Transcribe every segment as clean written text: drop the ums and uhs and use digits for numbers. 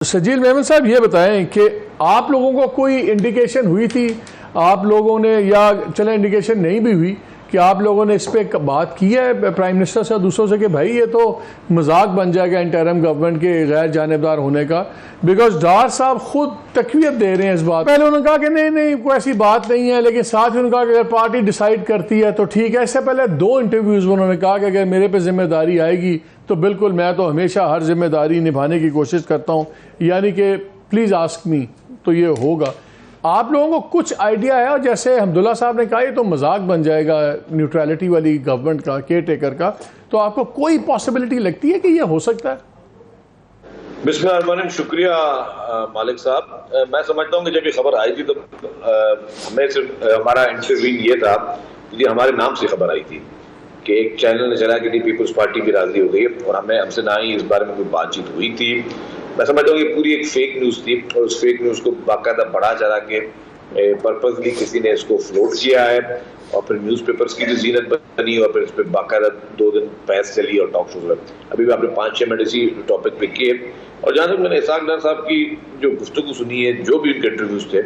शजील मेमन साहब ये बताएं कि आप लोगों को कोई इंडिकेशन हुई थी, आप लोगों ने, या चले इंडिकेशन नहीं भी हुई, कि आप लोगों ने इस पर बात की है प्राइम मिनिस्टर से और दूसरों से कि भाई ये तो मजाक बन जाएगा इंटरिम गवर्नमेंट के गैर जानिबदार होने का? बिकॉज डार साहब खुद तकवीत दे रहे हैं इस बात। पहले उन्होंने कहा कि नहीं नहीं कोई ऐसी बात नहीं है, लेकिन साथ ही उन्होंने कहा कि अगर पार्टी डिसाइड करती है तो ठीक है। इससे पहले 2 इंटरव्यूज़ में उन्होंने कहा कि अगर मेरे पे जिम्मेदारी आएगी तो बिल्कुल मैं तो हमेशा हर जिम्मेदारी निभाने की कोशिश करता हूँ, यानी कि प्लीज़ आस्क मी, तो ये होगा। आप लोगों को कुछ आइडिया है? और जैसे हमदुल्ला साहब ने कहा ये तो मजाक बन जाएगा न्यूट्रलिटी वाली गवर्नमेंट का, केयर टेकर का, तो आपको कोई पॉसिबिलिटी लगती है कि ये हो सकता है? बिस्मिल्लाह, शुक्रिया मालिक साहब। मैं समझता हूँ कि जब ये खबर आई थी तो हमें सिर्फ हमारा इंटरव्यू ये था कि हमारे नाम से खबर आई थी कि एक चैनल ने चला कि पीपल्स पार्टी भी राजी हो गई, और हमसे ना ही इस बारे में कोई बातचीत हुई थी। मैं समझता हूँ कि पूरी एक फेक न्यूज़ थी, और उस फेक न्यूज़ को बाकायदा बढ़ा चढ़ा के पर्पसली किसी ने इसको फ्लोट किया है, और फिर न्यूज़पेपर्स की जो जीनत बनी, और फिर इस पर बाकायदा 2 दिन बहस चली और टॉक शोज। अभी भी आपने 5-6 मिनट इसी टॉपिक पे किए। और जहाँ तक मैंने इसाक डार साहब की जो गुफ्तगू सुनी है, जो भी उनके इंटरव्यूज थे,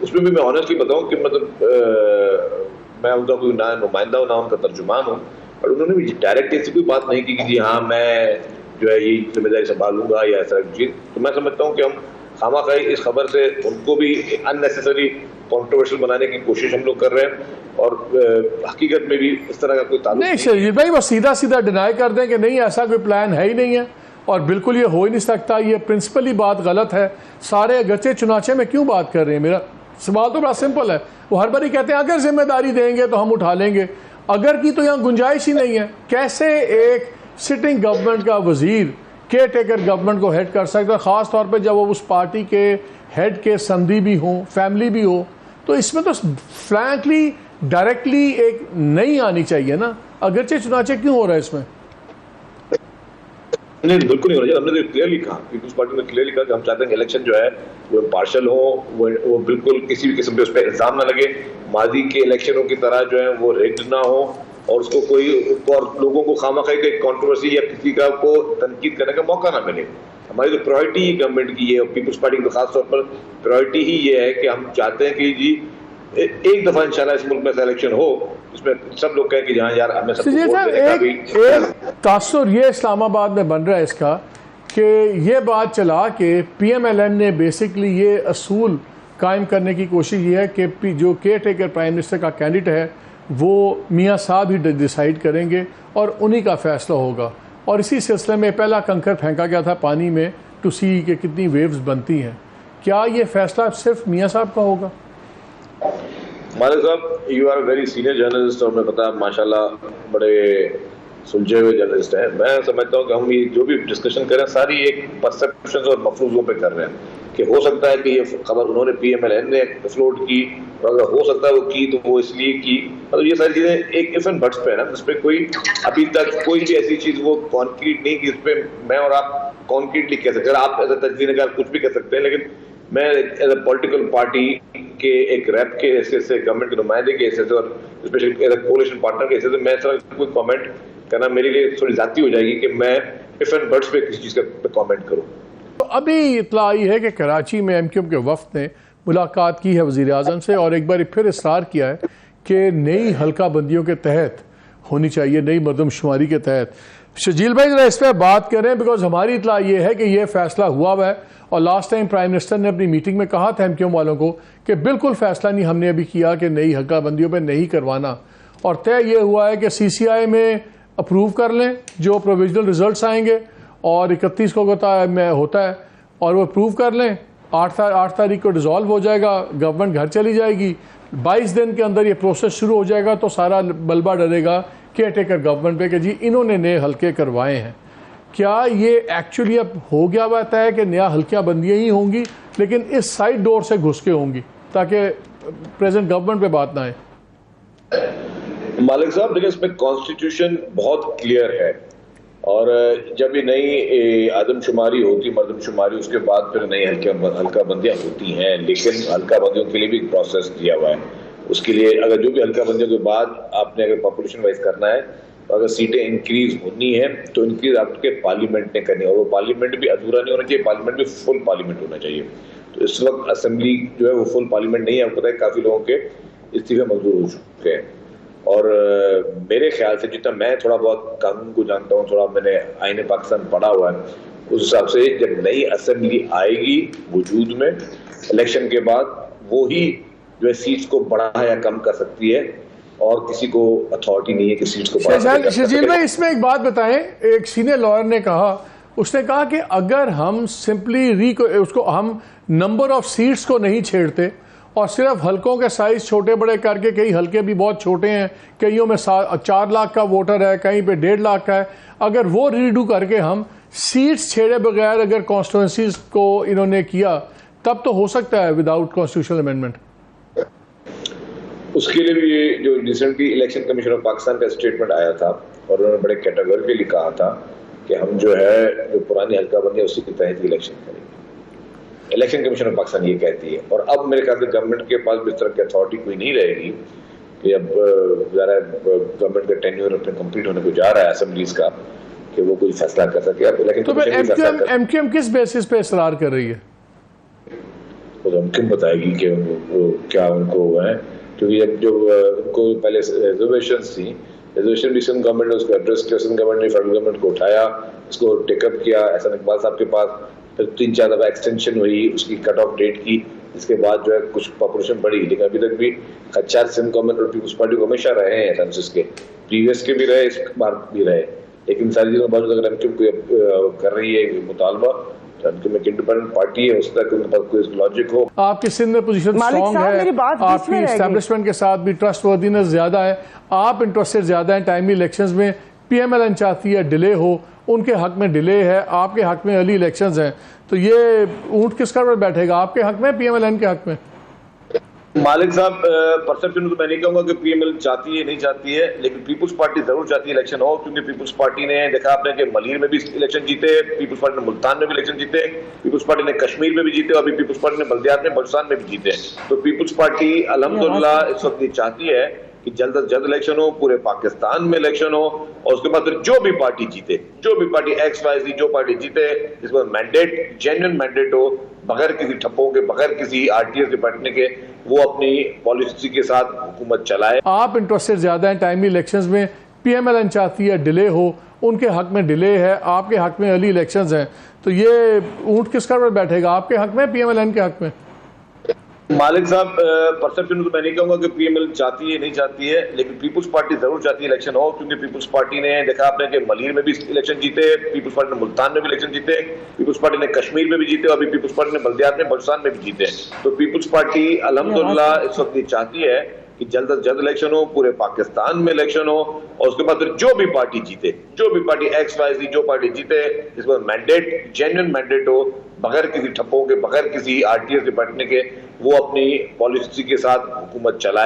उसमें भी मैं ऑनेस्टली बताऊँ कि मतलब मैं उनका कोई ना नुमाइंदा हूँ ना उनका तर्जुमान हूँ, और उन्होंने भी डायरेक्ट ऐसी कोई बात नहीं की कि जी हाँ मैं जो है ये जिम्मेदारी संभालूंगा या ऐसा चीज़। तो मैं समझता हूँ कि हम खामाखाई इस खबर से उनको भी अननेसेसरी कंट्रोवर्शियल बनाने की कोशिश हम लोग कर रहे हैं, और हकीकत में भी इस तरह का कोई ताल्लुक नहीं। शजील भाई बस सीधा सीधा डिनाई कर दें कि नहीं ऐसा कोई प्लान है ही नहीं है, और बिल्कुल ये हो ही नहीं सकता, ये प्रिंसिपली बात गलत है। सारे गचे चुनाचे में क्यों बात कर रहे हैं? मेरा सवाल तो बड़ा सिंपल है। वो हर बार ही कहते हैं अगर जिम्मेदारी देंगे तो हम उठा लेंगे, अगर की तो यहाँ गुंजाइश ही नहीं है। कैसे एक सिटिंग गवर्नमेंट का वजीर केयर टेकर गवर्नमेंट को हेड कर सकता है, ख़ास तौर पे जब वो उस पार्टी के हेड के संधी भी हों, फैमिली भी हो? तो इसमें तो फ्रैंकली डायरेक्टली एक नहीं आनी चाहिए ना, अगरचे चुनाचे क्यों हो रहा है इसमें? नहीं, बिल्कुल नहीं होना चाहिए। हमने तो क्लियरली कहा, पीपल्स पार्टी ने क्लियरली कहा कि हम चाहते हैं कि इलेक्शन जो है वो पार्शल हो, वो बिल्कुल किसी भी किस्म पे उस पर इल्जाम ना लगे, माजी के इलेक्शनों की तरह जो है वो रिग्ड ना हो, और उसको कोई और लोगों को खामखाई का कंट्रोवर्सी या किसी का को तनकीद करने का मौका ना मिले। हमारी तो प्रायोरिटी ही गवर्नमेंट की है, और पीपल्स पार्टी की तो खास तौर पर प्रायोरिटी ही ये है कि हम चाहते हैं कि जी एक दफा इंशाल्लाह इस मुल्क में इलेक्शन हो, इसमें सब लोग कहें कि जहाँ यार हमें सब एक तासुर ये इस्लामाबाद में बन रहा है इसका कि ये बात चला कि PMLN ने बेसिकली ये असूल कायम करने की कोशिश ये है कि जो केयर टेकर प्राइम मिनिस्टर का कैंडिडेट है वो मियाँ साहब ही डिसाइड करेंगे और उन्हीं का फैसला होगा। और इसी सिलसिले में पहला कंकर फेंका गया था पानी में टू सी कि कितनी वेव्स बनती हैं। क्या ये फैसला सिर्फ मियाँ साहब का होगा? मालिक साहब, you are very senior journalist, और मैं पता है माशाल्लाह बड़े सुलझे हुए जर्नलिस्ट हैं। मैं समझता हूँ कि हम ये जो भी डिस्कशन कर रहे हैं सारी एक परसेप्शन और मफरूज़ों पे कर रहे हैं कि हो सकता है कि ये खबर उन्होंने PMLN ने फ्लोट की, और अगर हो सकता है वो की तो वो इसलिए की। मतलब ये सारी चीज़ें एक इफ एंड बट्स पे है ना, जिस पर कोई अभी तक कोई भी ऐसी चीज़ वो कॉन्क्रीट नहीं कि इस पर मैं और आप कॉन्क्रीटली कह सकते हैं। आप एज ए तजवीज़ नगार कुछ भी कह सकते हैं, लेकिन मैं एज ए पॉलिटिकल पार्टी के एक रैप के हैसियत से, गवर्नमेंट के नुमाइंदे के हैसियत से, और specially as a coalition partner के हैसियत से मैं इस तरह कोई कमेंट करना मेरे लिए थोड़ी जाती हो जाएगी कि मैं इफ एंड बट्स पे किसी चीज़ का कमेंट करूँ। तो अभी इत्तला आई है कि कराची में MQM के वफ्द ने मुलाकात की है वज़ीर आज़म से, और एक बार फिर इसरार किया है कि नई हल्का बंदियों के तहत होनी चाहिए, नई मरदमशुमारी के तहत। शजील भाई ज़रा इस पर बात करें, बिकॉज हमारी इत्तला ये है कि ये फैसला हुआ है, और लास्ट टाइम प्राइम मिनिस्टर ने अपनी मीटिंग में कहा था MQM वालों को कि बिल्कुल फैसला नहीं हमने अभी किया कि नई हल्का बंदियों पर नहीं करवाना, और तय ये हुआ है कि CCI में अप्रूव कर लें जो प्रोविजनल रिजल्ट्स आएंगे, और 31 को होता है, और वो अप्रूव कर लें। 8 तारीख को डिज़ोल्व हो जाएगा, गवर्नमेंट घर चली जाएगी, 22 दिन के अंदर ये प्रोसेस शुरू हो जाएगा, तो सारा बलबा डरेगा केयर टेकर गवर्नमेंट पे कि जी इन्होंने नए हल्के करवाए हैं। क्या ये एक्चुअली अब हो गया बात है कि नया हल्कियाँ बंदियाँ ही होंगी, लेकिन इस साइड डोर से घुस के होंगी ताकि प्रेजेंट गवर्नमेंट पे बात ना आए? मालिक साहब देखिए, इसमें कॉन्स्टिट्यूशन बहुत क्लियर है, और जब ये नई आदमशुमारी होती, मर्दमशुमारी, उसके बाद फिर नई हल्का बंदियाँ होती हैं, लेकिन हल्का बंदियों के लिए भी प्रोसेस दिया हुआ है। उसके लिए अगर जो भी हल्का बंदियों के बाद आपने अगर पॉपुलेशन वाइज करना है, अगर सीटें इंक्रीज होनी है तो इंक्रीज आपके पार्लियामेंट ने करनी है, और वो पार्लियामेंट भी अधूरा नहीं होना चाहिए, पार्लियामेंट भी फुल पार्लियामेंट होना चाहिए। तो इस वक्त असेंबली जो है वो फुल पार्लियामेंट नहीं है, आपको पता है काफी लोगों के इस्तीफे मंजूर हो चुके हैं। और मेरे ख्याल से जितना मैं थोड़ा बहुत कानून को जानता हूँ, थोड़ा मैंने आईने पाकिस्तान पढ़ा हुआ है, उस हिसाब से जब नई असेंबली आएगी वजूद में इलेक्शन के बाद, वो ही जो है सीट्स को बढ़ा या कम कर सकती है, और किसी को अथॉरिटी नहीं है कि सीट्स को बढ़ा। शजील भाई, इसमें एक बात बताएं, एक सीनियर लॉयर ने कहा, उसने कहा कि अगर हम सिंपली उसको हम नंबर ऑफ सीट्स को नहीं छेड़ते और सिर्फ हलकों के साइज छोटे बड़े करके, कई हलके भी बहुत छोटे हैं, कईयों में 4 लाख का वोटर है, कहीं पे 1.5 लाख का है, अगर वो रीडू करके हम सीट्स छेड़े बगैर अगर कॉन्स्टिट्यूंसीज को इन्होंने किया, तब तो हो सकता है विदाउट कॉन्स्टिट्यूशनल अमेंडमेंट। उसके लिए भी ये जो recently election commission of Pakistan का स्टेटमेंट आया था, और उन्होंने बड़े कैटेगोरिकली कहा था कि हम जो है जो पुरानी हल्का बंदी है उसी के तहत इलेक्शन करेंगे। इलेक्शन कमीशन ऑफ पाकिस्तान ये कहती है, और अब मेरे ख्याल से गवर्नमेंट के पास भी इस तरह की अथॉरिटी कोई नहीं रहेगी कि अब गवर्नमेंट का टेन्योर अपने कंप्लीट होने को जा रहा है असेंबलीज का, कि वो कोई फैसला कर सके। अब इलेक्शन एमक्यूएम किस बेसिस पे इसरार कर रही है? तो एमक्यूएम बताएगी कि क्या उनको है, क्योंकि अब जो उनको पहले रिजर्वेशन थी, रिजर्वेशन भी सिंध गवर्नमेंट ने उसको एड्रेस किया, सिंध गवर्नमेंट ने फेडरल गवर्नमेंट को उठाया, उसको टेकअप किया एहसान इकबाल साहब के पास, फिर 3-4 दफा एक्सटेंशन हुई उसकी कट ऑफ डेट की, इसके बाद जो है कुछ पॉपुलेशन बढ़ी, लेकिन अभी तक भी खच्चार सिंध गवर्नमेंट और पीपल्स पार्टी को हमेशा रहे हैं सेंसस के, प्रीवियस के भी रहे, इस बार भी रहे। लेकिन सारी चीजों के बावजूद अगर एमक्यूएम कर रही है मुतालबा, एक इंडिपेंडेंट पार्टी है, उस तक उनके पास कोई लॉजिक हो। आपकी सिंध में पोजीशन स्ट्रांग है, आपकी एस्टैब्लिशमेंट के साथ भी ट्रस्टवर्दीनेस ज्यादा है, आप इंटरेस्टेड ज्यादा हैं टाइमली इलेक्शंस में। पीएमएलएन चाहती है डिले हो, उनके हक में डिले है, आपके हक में अर्ली इलेक्शंस हैं, तो ये ऊंट किस पर बैठेगा, आपके हक में पीएमएलएन के हक में? मालिक साहब, परसेप्शन तो मैं नहीं कहूंगा कि पीएमएल चाहती है नहीं चाहती है, लेकिन पीपल्स पार्टी जरूर चाहती है इलेक्शन हो, क्योंकि पीपल्स पार्टी ने देखा आपने कि मलीर में भी इलेक्शन जीते, पीपल्स पार्टी ने मुल्तान में भी इलेक्शन जीते, पीपल्स पार्टी ने कश्मीर में भी जीते, और अभी पीपल्स पार्टी ने बल्दियात में बलूचिस्तान में भी जीते। तो पीपल्स पार्टी अल्हम्दुलिल्लाह इस वक्त ये चाहती है कि जल्द से जल्द इलेक्शन हो, पूरे पाकिस्तान में इलेक्शन हो, और उसके बाद फिर जो भी पार्टी जीते, जो भी पार्टी XYZ जो पार्टी जीते, इसमें मैंडेट जेन्युइन मैंडेट हो, बगैर किसी ठप्पों के, बगैर किसी आरटीएस के बैठने के, वो अपनी पॉलिसी के साथ हुकूमत चलाए। आप इंटरेस्टेड ज्यादा हैं टाइमली इलेक्शंस में, पीएमएलएन चाहती है डिले हो, उनके हक में डिले है, आपके हक में अर्ली इलेक्शंस हैं, तो ये ऊंट किस पर बैठेगा, आपके हक में पीएमएलएन के हक में? मालिक साहब, परसेप्शन तो मैं नहीं कहूंगा कि पीएमएल चाहती है नहीं चाहती है, लेकिन पीपल्स पार्टी जरूर चाहती है इलेक्शन हो, क्योंकि पीपल्स पार्टी ने देखा आपने कि मलीर में भी इलेक्शन जीते, पीपल्स पार्टी ने मुल्तान में भी इलेक्शन जीते, पीपल्स पार्टी ने कश्मीर में भी जीते, और अभी पीपल्स पार्टी ने बल्दियात में बलूचिस्तान में भी जीते। तो पीपल्स पार्टी अल्हम्दुलिल्लाह इस वक्त ये चाहती है कि जल्द से जल्द इलेक्शन हो, पूरे पाकिस्तान में इलेक्शन हो, और उसके बाद फिर जो भी पार्टी जीते, जो भी पार्टी XYZ जो पार्टी जीते, इसमें मैंडेट जेन्युइन मैंडेट हो, बगैर किसी ठप्पों के, बगैर किसी आरटीएस के बैठने के, वो अपनी पॉलिसी के साथ हुकूमत चलाए।